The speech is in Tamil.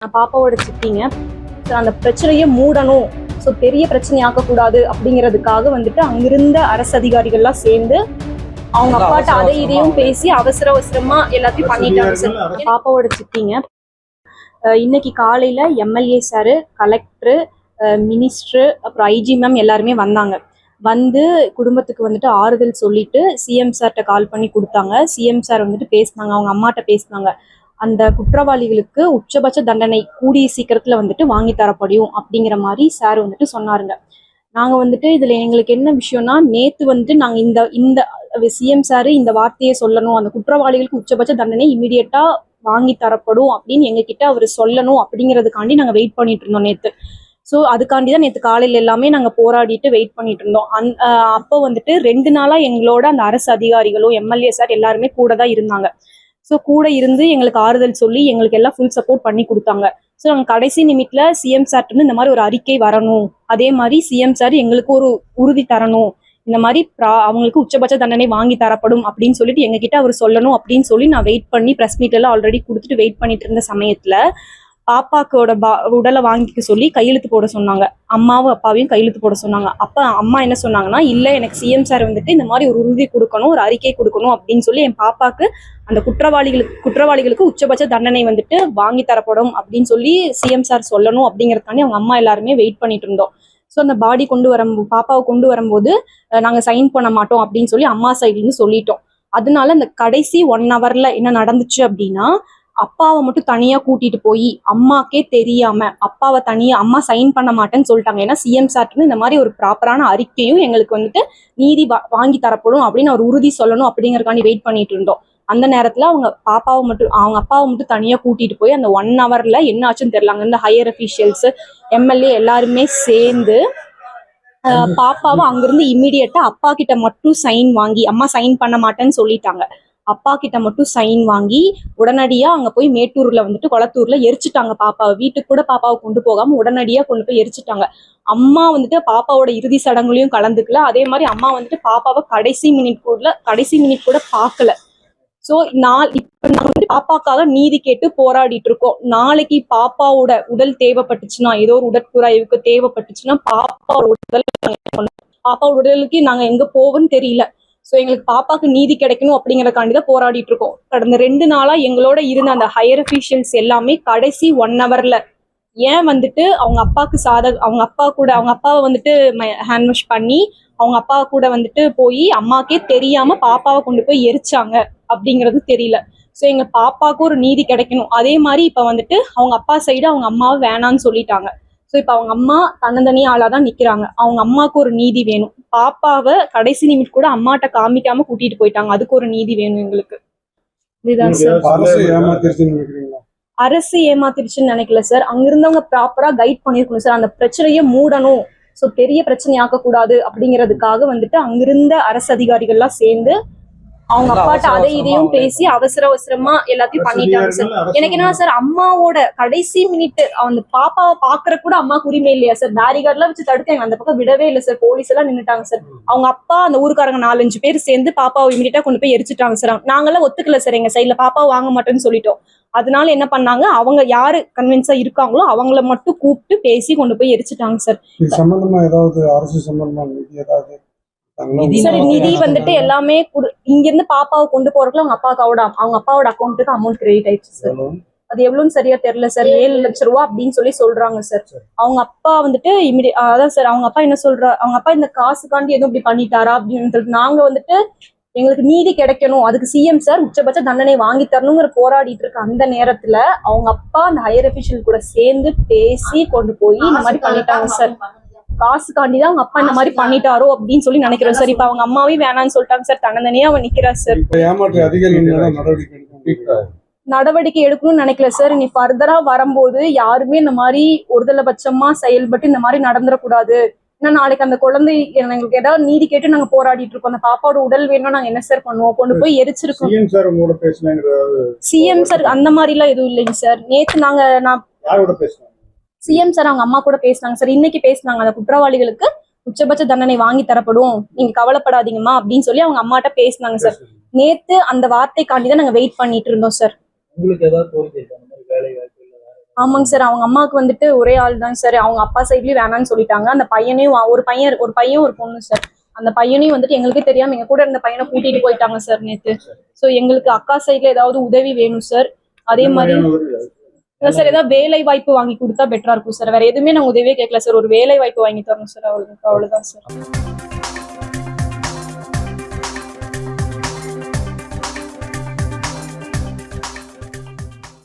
நான் பாப்பாவோட சித்திங்க. அந்த பிரச்சனையை மூடணும், ஸோ பெரிய பிரச்சனையாக்கக்கூடாது அப்படிங்கிறதுக்காக வந்துட்டு அங்கிருந்த அரசு அதிகாரிகள்லாம் சேர்ந்து அவங்க அப்பாட்ட அதை இதையும் பேசி அவசரமா எல்லாத்தையும் பண்ணிட்டாங்க சார். பாப்பாவோட சித்திங்க. இன்னைக்கு காலையில எம்எல்ஏ சாரு, கலெக்டரு, மினிஸ்டர், அப்புறம் ஐஜி மேம் எல்லாருமே வந்தாங்க. வந்து குடும்பத்துக்கு வந்துட்டு ஆறுதல் சொல்லிட்டு சிஎம் சார்கிட்ட கால் பண்ணி கொடுத்தாங்க. சிஎம் சார் வந்துட்டு பேசினாங்க, அவங்க அம்மாட்ட பேசினாங்க. அந்த குற்றவாளிகளுக்கு உச்சபட்ச தண்டனை கூடிய சீக்கிரத்துல வந்துட்டு வாங்கி தரப்படும் அப்படிங்கிற மாதிரி சார் வந்துட்டு சொன்னாருங்க. நாங்க வந்துட்டு இதுல எங்களுக்கு என்ன விஷயம்னா, நேத்து வந்துட்டு நாங்க இந்த இந்த சிஎம் சாரு இந்த வார்த்தையை சொல்லணும், அந்த குற்றவாளிகளுக்கு உச்சபட்ச தண்டனை இமீடியட்டா வாங்கி தரப்படும் அப்படின்னு எங்க கிட்ட அவர் சொல்லணும் அப்படிங்கிறதுக்காண்டி நாங்க வெயிட் பண்ணிட்டு இருந்தோம் நேத்து. ஸோ அதுக்காண்டிதான் நேற்று காலையில் எல்லாமே நாங்கள் போராடிட்டு வெயிட் பண்ணிட்டு இருந்தோம். அப்போ வந்துட்டு 2 நாளா எங்களோட அந்த அரசு அதிகாரிகளும் எம்எல்ஏ சார் எல்லாருமே கூட தான் இருந்தாங்க. ஸோ கூட இருந்து எங்களுக்கு ஆறுதல் சொல்லி எங்களுக்கு எல்லாம் ஃபுல் சப்போர்ட் பண்ணி கொடுத்தாங்க. ஸோ நாங்கள் கடைசி நிமிட்ல சிஎம் சார்ட்டு இந்த மாதிரி ஒரு அறிக்கை வரணும், அதே மாதிரி சிஎம் சார் எங்களுக்கு ஒரு உறுதி தரணும், இந்த மாதிரி அவங்களுக்கு உச்சபட்ச தண்டனை வாங்கி தரப்படும் அப்படின்னு சொல்லிட்டு எங்ககிட்ட அவர் சொல்லணும் அப்படின்னு சொல்லி நான் வெயிட் பண்ணி ப்ரெஸ் மீட் எல்லாம் ஆல்ரெடி கொடுத்துட்டு வெயிட் பண்ணிட்டு இருந்த சமயத்துல பாப்பாக்கோட உடலை வாங்கிக்க சொல்லி கையெழுத்து போட சொன்னாங்க. அம்மாவும் அப்பாவையும் கையெழுத்து போட சொன்னாங்க. அப்ப அம்மா என்ன சொன்னாங்கன்னா, இல்ல எனக்கு சிஎம் சார் வந்துட்டு இந்த மாதிரி ஒரு உறுதி கொடுக்கணும், ஒரு அறிக்கை கொடுக்கணும் அப்படின்னு சொல்லி என் பாப்பாக்கு அந்த குற்றவாளிகளுக்கு உச்சபட்ச தண்டனை வந்துட்டு வாங்கி தரப்படும் அப்படின்னு சொல்லி சிஎம் சார் சொல்லணும் அப்படிங்கறதுக்காண்டி அவங்க அம்மா எல்லாருமே வெயிட் பண்ணிட்டு இருந்தோம். ஸோ அந்த பாடி பாப்பாவை கொண்டு வரும்போது நாங்க சைன் பண்ண மாட்டோம் அப்படின்னு சொல்லி அம்மா சைட்ல இருந்து சொல்லிட்டோம். அதனால அந்த கடைசி 1 hourல என்ன நடந்துச்சு அப்படின்னா, அப்பாவை மட்டும் தனியா கூட்டிட்டு போய் அம்மாக்கே தெரியாம அப்பாவை தனியா அம்மா சைன் பண்ண மாட்டேன்னு சொல்லிட்டாங்க. ஏன்னா சிஎம் சார்ட்டு இந்த மாதிரி ஒரு ப்ராப்பரான அறிக்கையும் எங்களுக்கு வந்துட்டு நீதி வாங்கி தரப்படும் அப்படின்னு ஒரு உறுதி சொல்லணும் அப்படிங்கறதுக்காண்டி வெயிட் பண்ணிட்டு இருந்தோம். அந்த நேரத்துல அவங்க அப்பாவை மட்டும் தனியா கூட்டிட்டு போய் அந்த 1 hourல என்ன ஆச்சுன்னு தெரியல. இந்த ஹையர் அபிஷியல்ஸ், எம்எல்ஏ எல்லாருமே சேர்ந்து பாப்பாவை அங்கிருந்து இம்மிடியட்டா அப்பா கிட்ட மட்டும் சைன் வாங்கி, அம்மா சைன் பண்ண மாட்டேன்னு சொல்லிட்டாங்க, அப்பா கிட்ட மட்டும் சைன் வாங்கி உடனடியா அங்க போய் மேட்டூர்ல வந்துட்டு கொளத்தூர்ல எரிச்சுட்டாங்க பாப்பாவை. வீட்டுக்கு கூட பாப்பாவை கொண்டு போகாம உடனடியா கொண்டு போய் எரிச்சுட்டாங்க. அம்மா வந்துட்டு பாப்பாவோட இறுதி சடங்குலையும் கலந்துக்கல. அதே மாதிரி அம்மா வந்துட்டு பாப்பாவை கடைசி மினிட் கூட பார்க்கல. சோ இப்ப நாங்க வந்து பாப்பாக்காக நீதி கேட்டு போராடிட்டு இருக்கோம். நாளைக்கு பாப்பாவோட உடல் தேவைப்பட்டுச்சுன்னா, ஏதோ ஒரு உடற்குறாய்வுக்கு தேவைப்பட்டுச்சுன்னா பாப்பாவோட உடலுக்கு நாங்க எங்க போவோம்னு தெரியல. ஸோ எங்களுக்கு பாப்பாக்கு நீதி கிடைக்கணும் அப்படிங்கறதுக்காண்டி தான் போராடிட்டு இருக்கோம். கடந்த 2 நாளா எங்களோட இருந்த அந்த ஹையர் அபிஷியல்ஸ் எல்லாமே கடைசி 1 hourல ஏன் வந்துட்டு அவங்க அப்பாவை வந்துட்டு ஹேண்ட் வாஷ் பண்ணி அவங்க அப்பா கூட வந்துட்டு போய் அம்மாக்கே தெரியாம பாப்பாவை கொண்டு போய் எரிச்சாங்க அப்படிங்கிறது தெரியல. ஸோ எங்க பாப்பாவுக்கு ஒரு நீதி கிடைக்கணும். அதே மாதிரி இப்ப வந்துட்டு அவங்க அப்பா சைடு அவங்க அம்மாவை வேணான்னு சொல்லிட்டாங்க. ஸோ இப்ப அவங்க அம்மா தன்னந்தனி ஆளாதான் நிக்கிறாங்க. அவங்க அம்மாவுக்கு ஒரு நீதி வேணும். பாப்பாவை கடைசி நிமிட் கூட அம்மாட்ட காமிக்காம கூட்டிட்டு போயிட்டாங்க. அதுக்கு ஒரு நீதி வேணும் எங்களுக்கு. இதுதான் சார். அரசு ஏமாத்திருச்சுன்னு நினைக்கல சார். அங்க இருந்தவங்க ப்ராப்பரா கைட் பண்ணிருக்கணும் சார். அந்த பிரச்சனையை மூடணும், ஸோ பெரிய பிரச்சனையாக்க கூடாது அப்படிங்கிறதுக்காக வந்துட்டு அங்கிருந்த அரசு அதிகாரிகள்லாம் சேர்ந்து அவங்க அப்பாட்ட அதை இதையும் பேசி அவசரமா எல்லாத்தையும் பண்ணிட்டாங்க சார். எனக்கு என்ன சார், அம்மாவோட கடைசி மினிட் அந்த பாப்பாவை பாக்குற கூட அம்மாவுக்கு உரிமை இல்லையா சார்? பேரிகார்ட்லாம் வச்சு தடுத்தாங்க, அந்த பக்கம் விடவே இல்லை சார். போலீஸ் எல்லாம் நின்னுட்டாங்க சார். அவங்க அப்பா அந்த ஊருக்காரங்க 4-5 பேர் சேர்ந்து பாப்பாவை இமீடியட்டா கொண்டு போய் எரிச்சுட்டாங்க சார். நாங்கெல்லாம் ஒத்துக்கல சார், எங்க சைட்ல பாப்பாவை வாங்க மாட்டேன்னு சொல்லிட்டோம். அதனால என்ன பண்ணாங்க, அவங்க யாரு கன்வின்ஸா இருக்காங்களோ அவங்கள மட்டும் கூப்பிட்டு பேசி கொண்டு போய் எரிச்சுட்டாங்க சார். சம்பந்தமா ஏதாவது அரசு சம்பந்தமா நிதி ஏதாவது சரி, நிதி வந்துட்டு எல்லாமே இங்க இருந்து பாப்பாவை கொண்டு போறதுல அவங்க அப்பாவோட அக்கௌண்ட்டுக்கு அமௌண்ட் கிரெடிட் ஆயிடுச்சு சார். அது எவ்வளவுன்னு சரியா தெரியல சார். 7 லட்சம் ரூபா அப்படின்னு சொல்லி சொல்றாங்க சார். அவங்க அப்பா வந்துட்டு அதான் சார், அவங்க அப்பா என்ன அவங்க அப்பா இந்த காசுக்காண்டி எதுவும் இப்படி பண்ணிட்டாரா அப்படின்னு நாங்க வந்துட்டு எங்களுக்கு நீதி கிடைக்கணும், அதுக்கு சிஎம் சார் உச்சபட்ச தண்டனை வாங்கி தரணுங்கிற போராடிட்டு இருக்க அந்த நேரத்துல அவங்க அப்பா அந்த ஹையர் அபிஷியல் கூட சேர்ந்து பேசி கொண்டு போய் இந்த மாதிரி பண்ணிட்டாங்க சார். காசுக்காண்டிதான் அவங்க அப்பா இந்த மாதிரி பண்ணிட்டாரோ அப்படின்னு சொல்லி நினைக்கிறோம் சார். இப்ப அவங்க அம்மாவே வேணான்னு சொல்லிட்டாங்க சார். தன்னந்தனியா அவன் நிக்கிறா சார். நடவடிக்கை எடுக்கணும்னு நினைக்கல சார். நீ ஃபர்தரா வரும்போது யாருமே இந்த மாதிரி ஒருதலைபட்சமா செயல்பட்டு இந்த மாதிரி நடந்துடக்கூடாது. ஏன்னா நாளைக்கு அந்த குழந்தை எங்களுக்கு ஏதாவது நீதி கேட்டு நாங்க போராடிட்டு இருக்கோம். அந்த பாப்பாவோட உடல் வேணும்னா நாங்க என்ன சார் பண்ணுவோம்? கொண்டு போய் எரிச்சிருக்கோம். சிஎம் சார் அந்த மாதிரி எல்லாம் எதுவும் இல்லைங்க சார். நேத்து நான் சிஎம் சார் அவங்க அம்மா கூட பேசினாங்க சார். இன்னைக்கு பேசினாங்க, அந்த குற்றவாளிகளுக்கு உச்சபட்ச தண்டனை வாங்கி தரப்படும், நீங்க கவலைப்படாதீங்கம்மா அப்படின்னு சொல்லி அவங்க அம்மாட்ட பேசினாங்க சார். நேத்து அந்த வார்த்தைக்காண்டிதான் நாங்க வெயிட் பண்ணிட்டு இருந்தோம் சார். ஆமாங்க சார், அவங்க அம்மாவுக்கு வந்துட்டு ஒரே ஆள் தான் சார். அவங்க அப்பா சைட்லயும் வேணாம்னு சொல்லிட்டாங்க. அந்த பையனையும் ஒரு பையன் ஒரு பொண்ணு சார். அந்த பையனையும் வந்துட்டு எங்களுக்கே தெரியாம எங்க கூட இருந்த பையனை கூட்டிட்டு போயிட்டாங்க சார் நேத்து. சோ எங்களுக்கு அக்கா சைட்ல ஏதாவது உதவி வேணும் சார். அதே மாதிரி சார் ஏதாவது வேலை வாய்ப்பு வாங்கி கொடுத்தா பெட்டரா இருக்கும் சார். வேற எதுவுமே நாங்க உதவியே கேட்கல சார். ஒரு வேலை வாய்ப்பு வாங்கி தரணும் சார் அவளுக்கு, அவ்வளவுதான் சார்.